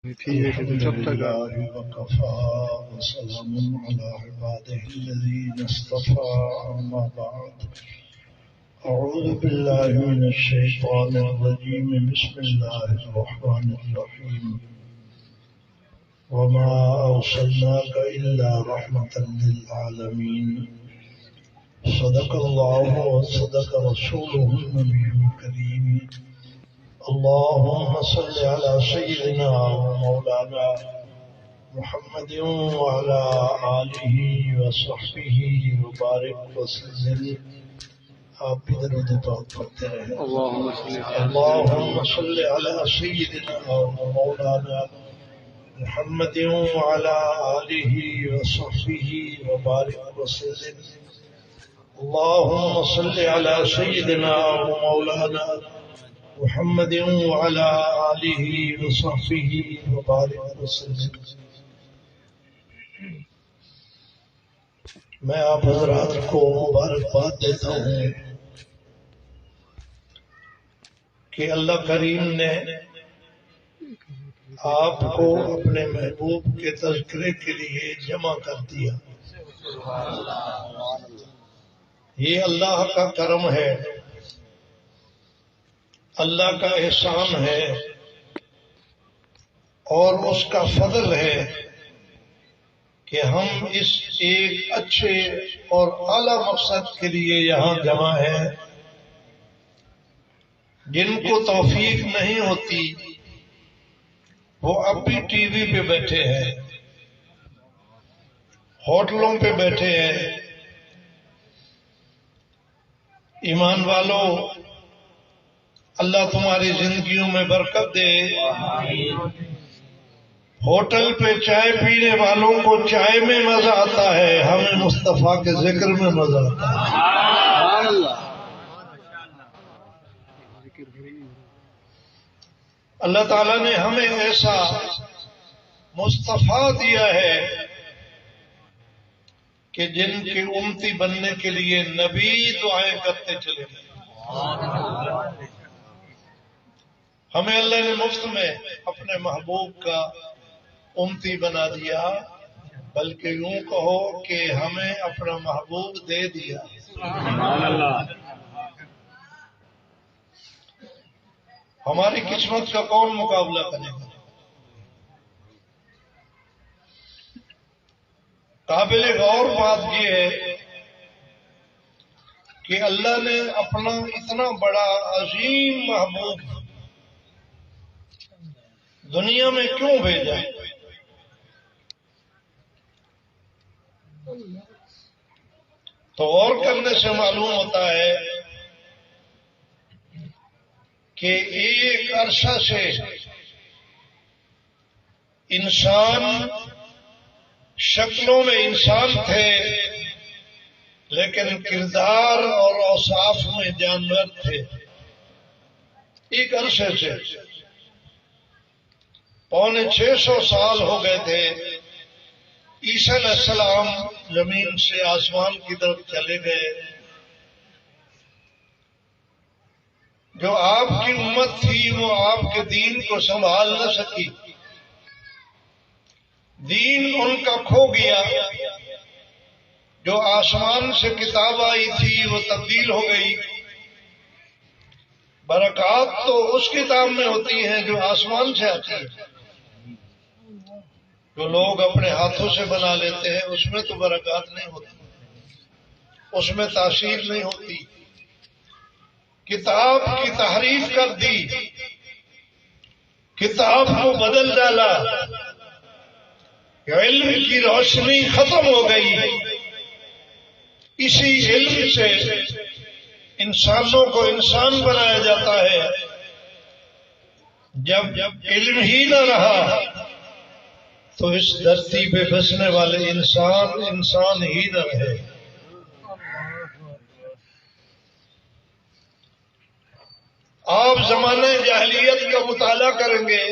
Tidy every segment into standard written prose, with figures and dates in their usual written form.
الحمد لله وكفى وسلام على عباده الذين اصطفى أما بعد أعوذ بالله من الشيطان الرجيم بسم الله الرحمن الرحيم وما أرسلناك إلا رحمة للعالمين صدق الله وصدق رسوله النبي الكريم اللهم صل على سيدنا ومولانا محمد وعلى آله وصحبه وبارك وسلم. آپ بھی درود پاک پڑھتے رہیں. اللهم صل على سيدنا ومولانا محمد وعلى آله وصحبه وبارك وسلم. اللهم صل على سيدنا ومولانا محمد وعلى آله وصحبه وبارك وسلم. میں آپ حضرات کو مبارکباد دیتا ہوں کہ اللہ کریم نے آپ کو اپنے محبوب کے تذکرے کے لیے جمع کر دیا. یہ اللہ کا کرم ہے، اللہ کا احسان ہے اور اس کا فضل ہے کہ ہم اس ایک اچھے اور اعلیٰ مقصد کے لیے یہاں جمع ہیں. جن کو توفیق نہیں ہوتی وہ اب بھی ٹی وی پہ بیٹھے ہیں، ہوٹلوں پہ بیٹھے ہیں. ایمان والو، اللہ تمہاری زندگیوں میں برکت دے. ہوٹل پہ چائے پینے والوں کو چائے میں مزہ آتا ہے، ہمیں مصطفیٰ کے ذکر میں مزہ آتا ہے. اللہ تعالیٰ نے ہمیں ایسا مصطفیٰ دیا ہے کہ جن کے امتی بننے کے لیے نبی دعائیں کرتے چلے گئے. ہمیں اللہ نے مفت میں اپنے محبوب کا امتی بنا دیا، بلکہ یوں کہو کہ ہمیں اپنا محبوب دے دیا. ہماری قسمت کا کون مقابلہ کرے گا؟ قابل غور بات یہ ہے کہ اللہ نے اپنا اتنا بڑا عظیم محبوب دنیا میں کیوں بھیجا؟ تو غور کرنے سے معلوم ہوتا ہے کہ ایک عرصہ سے انسان شکلوں میں انسان تھے لیکن کردار اور اوصاف میں جانور تھے. ایک عرصے سے 650 سال ہو گئے تھے. عیسیٰ علیہ السلام زمین سے آسمان کی طرف چلے گئے. جو آپ کی امت تھی وہ آپ کے دین کو سنبھال نہ سکی. دین ان کا کھو گیا. جو آسمان سے کتاب آئی تھی وہ تبدیل ہو گئی. برکات تو اس کتاب میں ہوتی ہیں جو آسمان سے آتی ہے. جو لوگ اپنے ہاتھوں سے بنا لیتے ہیں اس میں تو برکات نہیں ہوتی، اس میں تاثیر نہیں ہوتی. کتاب کی تحریف کر دی، کتاب کو بدل ڈالا، علم کی روشنی ختم ہو گئی. اسی علم سے انسانوں کو انسان بنایا جاتا ہے. جب علم ہی نہ رہا تو اس دھرتی پہ بسنے والے انسان ہی نہ رہے. آپ زمانے جاہلیت کا مطالعہ کریں گے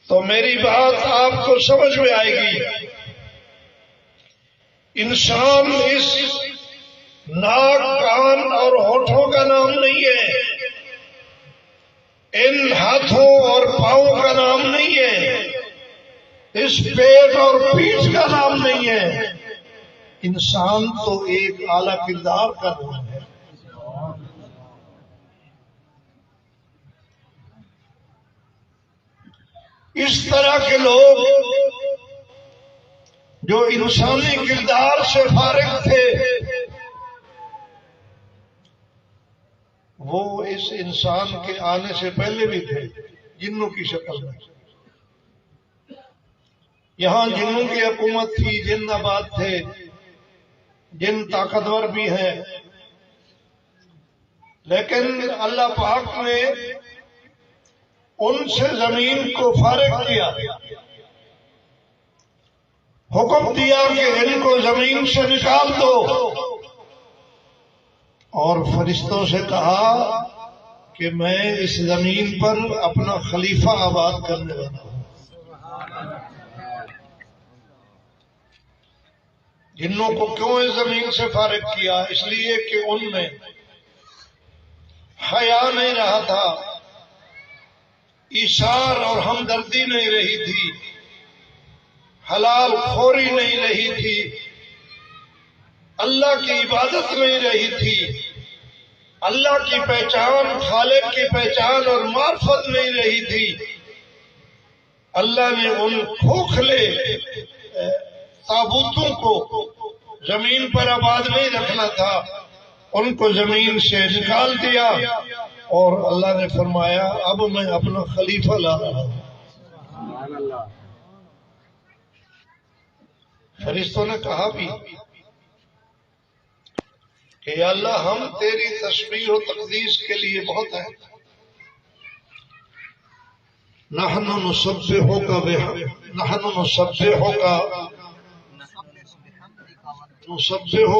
تو میری بات آپ کو سمجھ میں آئے گی. انسان اس ناک، کان اور ہونٹوں کا نام نہیں ہے. ان ہاتھوں اور پاؤں کا نام نہیں ہے، اس پیٹ اور پیٹھ کا نام نہیں ہے، انسان تو ایک اعلی کردار کا نام ہے۔ اس طرح کے لوگ جو انسانی کردار سے فارغ تھے وہ اس انسان کے آنے سے پہلے بھی تھے، جنوں کی شکل میں۔ یہاں جنوں کی حکومت تھی، جن آباد تھے، جن طاقتور بھی ہیں، لیکن اللہ پاک نے ان سے زمین کو فارغ کیا، حکم دیا کہ ان کو زمین سے نکال دو، اور فرشتوں سے کہا کہ میں اس زمین پر اپنا خلیفہ آباد کرنے والا ہوں۔ جنوں کو کیوں اس زمین سے فارغ کیا؟ اس لیے کہ ان میں حیا نہیں رہا تھا، ایثار اور ہمدردی نہیں رہی تھی، حلال خوری نہیں رہی تھی، اللہ کی عبادت نہیں رہی تھی، اللہ کی پہچان، خالق کی پہچان اور معرفت نہیں رہی تھی۔ اللہ نے ان کھوکھلے تابوتوں کو زمین پر آباد نہیں رکھنا تھا، ان کو زمین سے نکال دیا، اور اللہ نے فرمایا اب میں اپنا خلیفہ لا رہا ہوں۔ فرشتوں نے کہا بھی کہ یا اللہ ہم تیری تسبیح و تقدیس کے لیے بہت ہیں، نحن نسبحک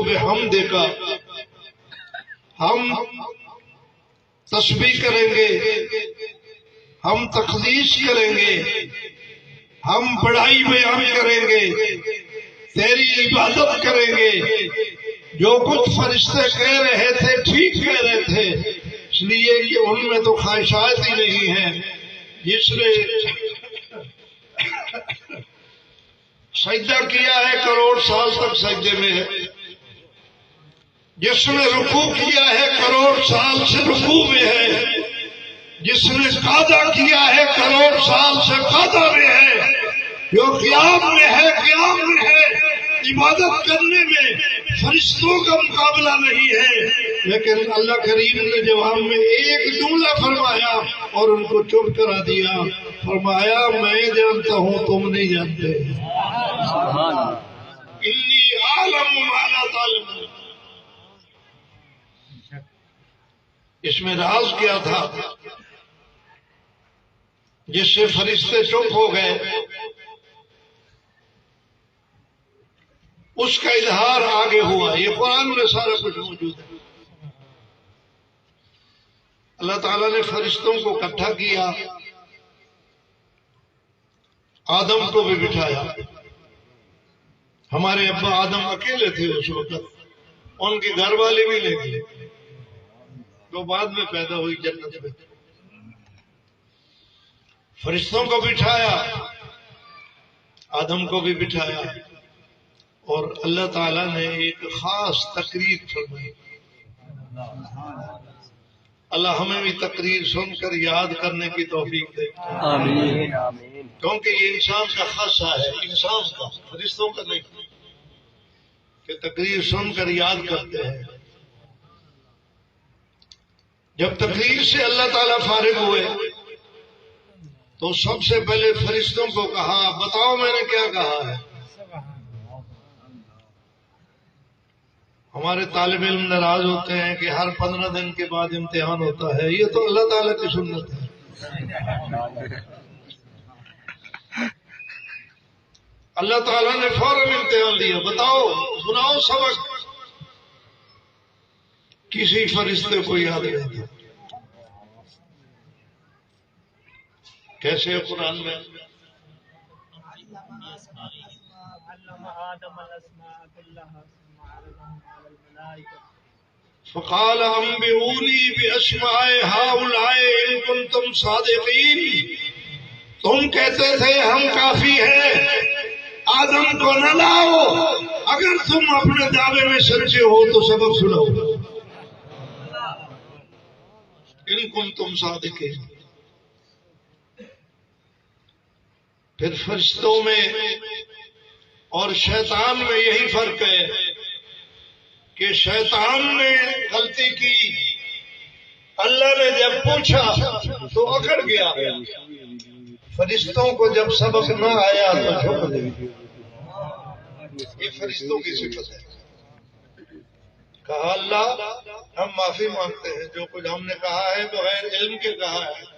بحمدک، ہم تسبیح کریں گے، ہم تقدیس کریں گے، ہم بڑائی بیان کریں گے، تیری عبادت کریں گے۔ جو کچھ فرشتے کہہ رہے تھے ٹھیک کہہ رہے تھے، اس لیے کہ ان میں تو خواہشات ہی نہیں ہیں۔ جس نے سجدہ کیا ہے کروڑ سال تک سجدے میں ہے، جس نے رکوع کیا ہے کروڑ سال سے رکوع میں ہے، جس نے قعدہ کیا ہے کروڑ سال سے قعدہ میں ہے، جو قیام میں ہے قیام میں ہے۔ عبادت کرنے میں فرشتوں کا مقابلہ نہیں ہے، لیکن اللہ کریم نے جواب میں ایک جملہ فرمایا اور ان کو چپ کرا دیا، فرمایا میں جانتا ہوں تم نہیں جانتے، انی عالم ما لا تعلمون۔ اس میں راز کیا تھا جس سے فرشتے چپ ہو گئے؟ اس کا اظہار آگے ہوا، یہ قرآن میں سارا کچھ موجود ہے۔ اللہ تعالیٰ نے فرشتوں کو اکٹھا کیا، آدم کو بھی بٹھایا۔ ہمارے ابا آدم اکیلے تھے اس وقت، ان کے گھر والے بھی نہیں تھے، تو بعد میں پیدا ہوئی جنت میں۔ فرشتوں کو بٹھایا، آدم کو بھی بٹھایا، اور اللہ تعالیٰ نے ایک خاص تقریر فرمائی۔ اللہ ہمیں بھی تقریر سن کر یاد کرنے کی توفیق دے، آمین۔ کیونکہ یہ انسان کا خاصہ ہے، انسان کا، فرشتوں کا نہیں، کہ تقریر سن کر یاد کرتے ہیں۔ جب تقریر سے اللہ تعالیٰ فارغ ہوئے تو سب سے پہلے فرشتوں کو کہا بتاؤ میں نے کیا کہا ہے۔ ہمارے طالب علم ناراض ہوتے ہیں کہ ہر 15 دن کے بعد امتحان ہوتا ہے، یہ تو اللہ تعالیٰ کی سنت ہے۔ اللہ تعالیٰ نے فوراً امتحان دیا، بتاؤ سناؤ سبق۔ کسی فرشتے کو یاد نہیں تھا۔ کیسے قرآن میں فقال انبئونی باسماء هؤلاء ان کنتم صادقین، تم کہتے تھے ہم کافی ہیں، آدم کو نہ لاؤ، اگر تم اپنے دعوے میں سچے ہو تو سبق سناؤ، ان کنتم صادقین۔ پھر فرشتوں میں اور شیطان میں یہی فرق ہے کہ شیطان نے غلطی کی، اللہ نے جب پوچھا تو اکڑ گیا، فرشتوں کو جب سبق نہ آیا تو جھک گئے۔ یہ فرشتوں کی صفت ہے۔ کہا اللہ ہم معافی مانگتے ہیں، جو کچھ ہم نے کہا ہے بغیر علم کے کہا ہے۔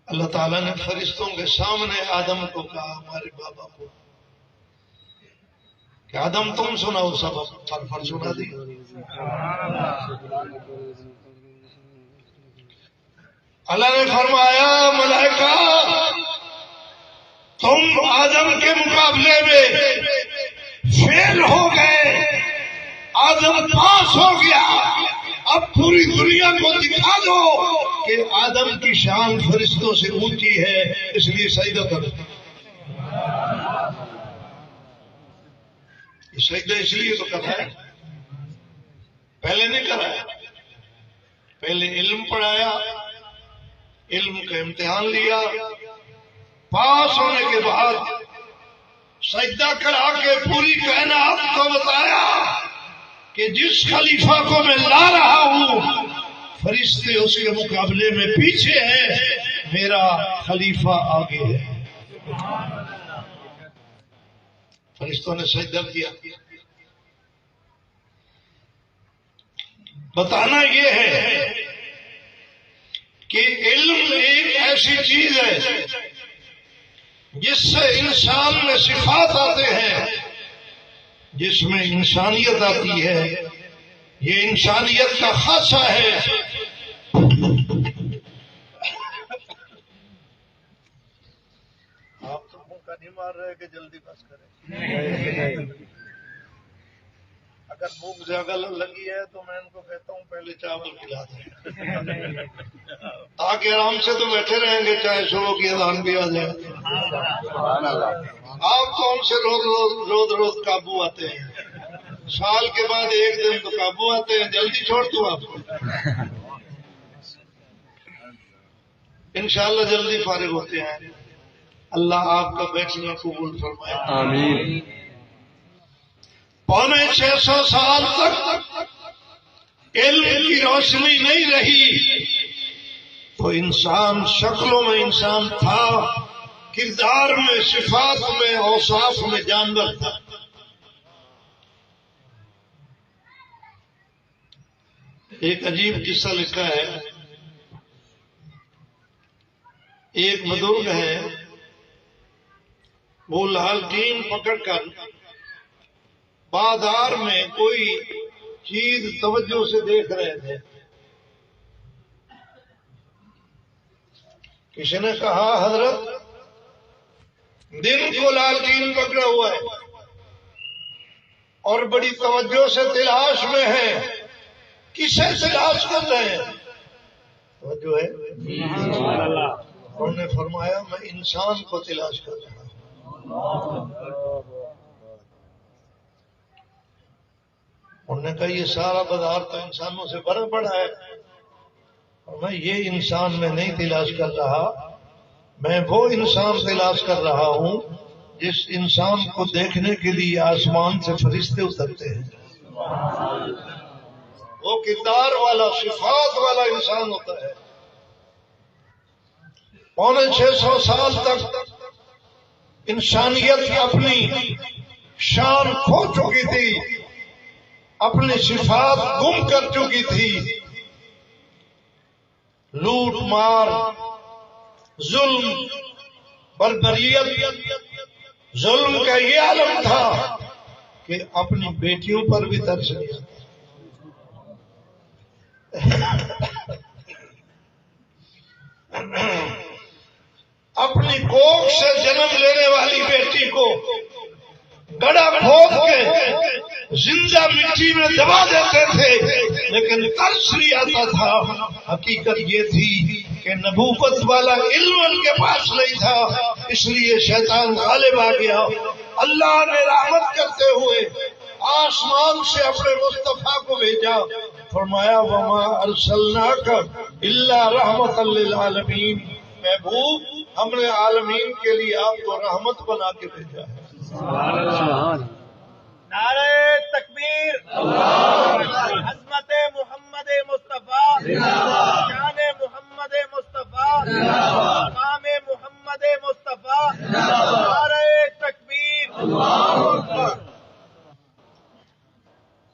اللہ تعالیٰ نے فرشتوں کے سامنے آدم کو کہا، ہمارے بابا کو، کہ آدم تم سناؤ سبق، پر سنا دیا۔ اللہ نے فرمایا ملائکہ تم آدم کے مقابلے میں فیل ہو گئے، آدم پاس ہو گیا، اب پوری دنیا کو دکھا دو کہ آدم کی شان فرشتوں سے اونچی ہے، اس لیے سجدہ کرو۔ سجدہ اس لیے تو کرا ہے، پہلے نہیں کرایا، پہلے علم پڑھایا، علم کا امتحان لیا، پاس ہونے کے بعد سجدہ کرا کے پوری کائنات کو بتایا کہ جس خلیفہ کو میں لا رہا ہوں فرشتے اس کے مقابلے میں پیچھے ہیں، میرا خلیفہ آگے ہے۔ فرشتوں نے سجدہ کیا۔ بتانا یہ ہے کہ علم ایک ایسی چیز ہے جس سے انسان میں صفات آتے ہیں، جس میں انسانیت آتی ہے، یہ انسانیت کا خاصہ ہے۔ آپ تو موقع نہیں مار رہے کہ جلدی بس کریں، اگر بھوک زیادہ لگی ہے تو میں ان کو کہتا ہوں پہلے چاول کھلا دیں تاکہ آرام سے تو بیٹھے رہیں گے، چاہے صبح کی اذان بھی آ جائے۔ آپ تو ہم سے روز قابو آتے ہیں، سال کے بعد ایک دن تو قابو آتے ہیں، جلدی چھوڑ دوں آپ کو، انشاءاللہ جلدی فارغ ہوتے ہیں۔ اللہ آپ کا بیٹھنا قبول فرمائے، آمین۔ 650 سال تک علم کی روشنی نہیں رہی تو انسان شکلوں میں انسان تھا، کردار میں، صفات میں، اوصاف میں جانور تھا۔ ایک عجیب قصہ لکھا ہے، ایک بزرگ ہے، وہ لالٹین پکڑ کر بازار میں کوئی چیز توجہ سے دیکھ رہے تھے۔ کسی نے کہا حضرت دن کو لالٹین پکڑا ہوا ہے اور بڑی توجہ سے تلاش میں ہے، کسے تلاش کر رہے ہیں؟ توجہ ہے؟ انہوں نے فرمایا میں انسان کو تلاش کر رہا ہوں۔ انہوں نے کہا یہ سارا بازار تو انسانوں سے بھرا پڑا ہے، اور میں یہ انسان میں نہیں تلاش کر رہا، میں وہ انسان تلاش کر رہا ہوں جس انسان کو دیکھنے کے لیے آسمان سے فرشتے اترتے ہیں، وہ کردار والا، صفات والا انسان ہوتا ہے۔ 650 سال تک انسانیت اپنی شان کھو چکی تھی، اپنی صفات گم کر چکی تھی، لوٹ مار، ظلم، بربریت، ظلم کا یہ عالم تھا کہ اپنی بیٹیوں پر بھی ترس گیا۔ اپنی کوکھ سے جنم لینے والی بیٹی کو گڑھا کھود کے زندہ مٹی میں دبا دیتے تھے، لیکن ترس آتا تھا۔ حقیقت یہ تھی کہ نبوت والا علم ان کے پاس نہیں تھا، اس لیے شیطان غالب آ گیا۔ اللہ نے رحمت کرتے ہوئے آسمان سے اپنے مصطفیٰ کو بھیجا، فرمایا وما ارسلناک الا رحمت للعالمین، محبوب ہم نے عالمین کے لیے آپ کو رحمت بنا کے بھیجا ہے۔ نعرہ تکبیر، عظمت محمد مصطفیٰ، شان محمد مصطفیٰ، مقام محمد مصطفیٰ، نعرہ تکبیر۔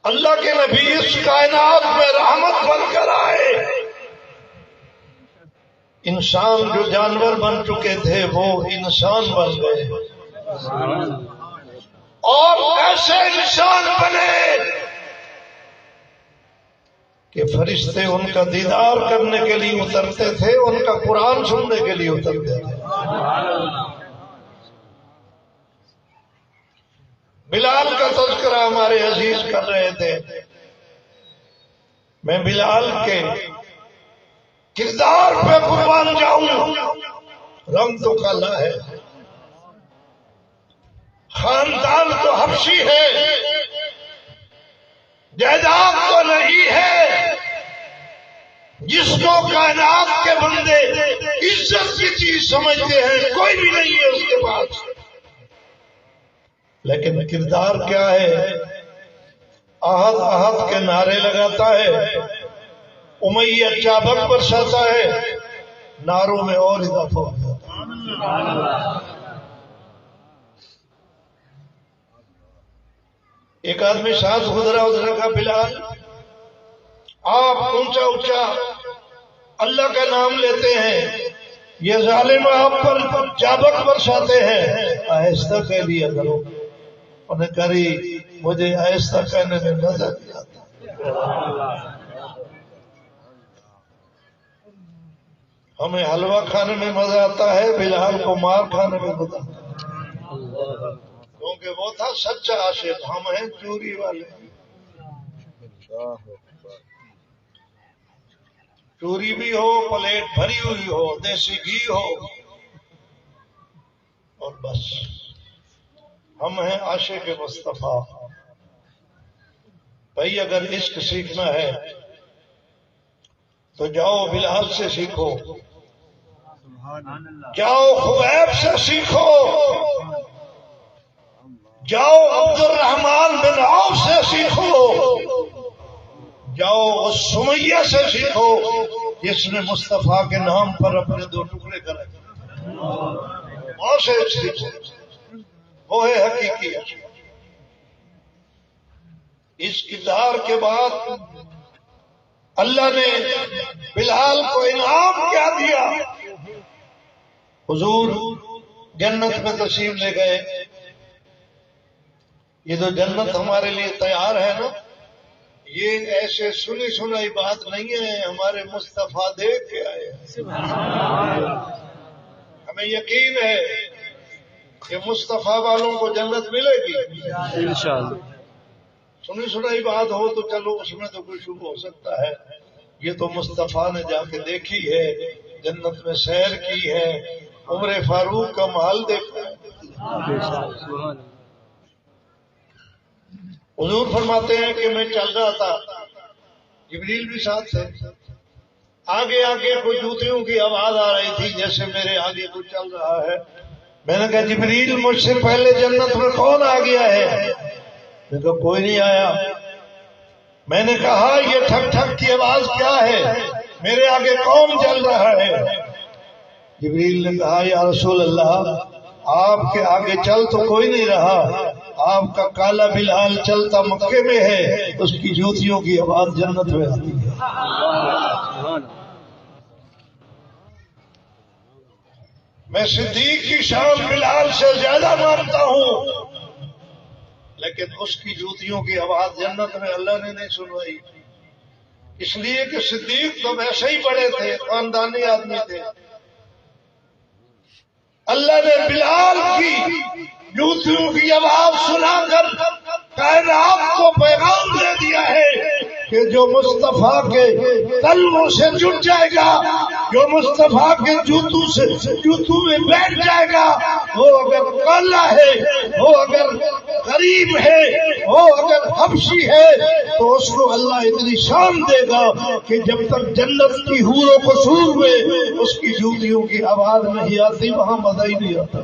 اللہ کے نبی اس کائنات میں رحمت بن کر آئے۔ انسان جو جانور بن چکے تھے وہ انسان بن گئے، اور ایسے انسان بنے کہ فرشتے ان کا دیدار کرنے کے لیے اترتے تھے، ان کا قرآن سننے کے لیے اترتے تھے۔ بلال کا تذکرہ ہمارے عزیز کر رہے تھے، میں بلال کے کردار پہ قربان جاؤں۔ رنگ تو کالا ہے، خاندان تو حبشی ہے، جائیداد تو نہیں ہے، جس کو کائنات کے بندے عزت کی چیز سمجھتے ہیں کوئی بھی نہیں ہے اس کے پاس، لیکن کردار کیا ہے؟ احد احد کے نعرے لگاتا ہے، امیہ چابک برساتا ہے، نعروں میں اور اضافہ ہو جاتا ہے۔ ایک آدمی ساتھ گزرا، ادھر کا بلال آپ اونچا اونچا اللہ کا نام لیتے ہیں، یہ ظالم آپ پر چابک برساتے ہیں، آہستہ کہہ دیا کرو۔ انہیں کری مجھے آہستہ کہنے میں مزہ نہیں آتا، ہمیں حلوہ کھانے میں مزہ آتا ہے، بلال کو مار کھانے میں مزہ آتا ہے، کیونکہ وہ تھا سچا عاشق، ہم ہیں چوری والے۔ چوری بھی ہو، پلیٹ بھری ہوئی ہو، دیسی گھی ہو، اور بس ہم ہیں عاشق مصطفیٰ۔ بھائی اگر عشق سیکھنا ہے تو جاؤ بلال سے سیکھو، جاؤ خبیب سے سیکھو، جاؤ عبد الرحمن بن عوف سے سیکھو، جاؤ سمیہ سے سیکھو جس نے مصطفیٰ کے نام پر اپنے 2 ٹکڑے کرے، وہاں سے سیکھو، وہ ہے حقیقی عشق۔ اس کردار کے بعد اللہ نے بلال کو انعام کیا دیا؟ حضور جنت میں تشریف لے گئے۔ یہ جو جنت ہمارے لیے تیار ہے نا، یہ ایسے سنی سنائی بات نہیں ہے، ہمارے مصطفیٰ دیکھ کے آئے ہیں۔ ہمیں یقین ہے کہ مصطفیٰ والوں کو جنت ملے گی انشاءاللہ۔ سنی سنائی بات ہو تو چلو اس میں تو کوئی شبہ ہو سکتا ہے، یہ تو مصطفیٰ نے جا کے دیکھی ہے، جنت میں سیر کی ہے، عمر فاروق کا محل دیکھا ہے۔ حضور فرماتے ہیں کہ میں چل رہا تھا، جبریل بھی ساتھ تھے، آگے آگے کوئی جوتیوں کی آواز آ رہی تھی جیسے میرے آگے کوئی چل رہا ہے۔ میں نے کہا جبریل مجھ سے پہلے جنت میں کون آ گیا ہے؟ میں کہا کوئی نہیں آیا۔ میں نے کہا یہ ٹھک ٹھک کی آواز کیا ہے؟ میرے آگے کون چل رہا ہے؟ جبریل نے کہا یا رسول اللہ آپ کے آگے چل تو کوئی نہیں رہا، آپ کا کالا بلال چلتا مکے میں ہے، اس کی جوتیوں کی آواز جنت میں آتی ہے۔ میں صدیق کی شان بلال سے زیادہ مانتا ہوں، لیکن اس کی جوتیوں کی آواز جنت میں اللہ نے نہیں سنوائی، اس لیے کہ صدیق تو ویسے ہی بڑے تھے، خاندانی آدمی تھے۔ اللہ نے بلال کی جوتیوں کی آواز سنا کر کائنات کو پیغام دے دیا ہے کہ جو مصطفیٰ کے قلبوں سے جڑ جائے گا، جو مصطفیٰ کے جوتوں میں بیٹھ جائے گا، وہ اگر کالا ہے، وہ اگر غریب ہے، وہ اگر حبشی ہے، تو اس کو اللہ اتنی شان دے گا کہ جب تک جنت کی حور و قصور میں اس کی جوتیوں کی آواز نہیں آتی وہاں مزہ ہی نہیں آتا۔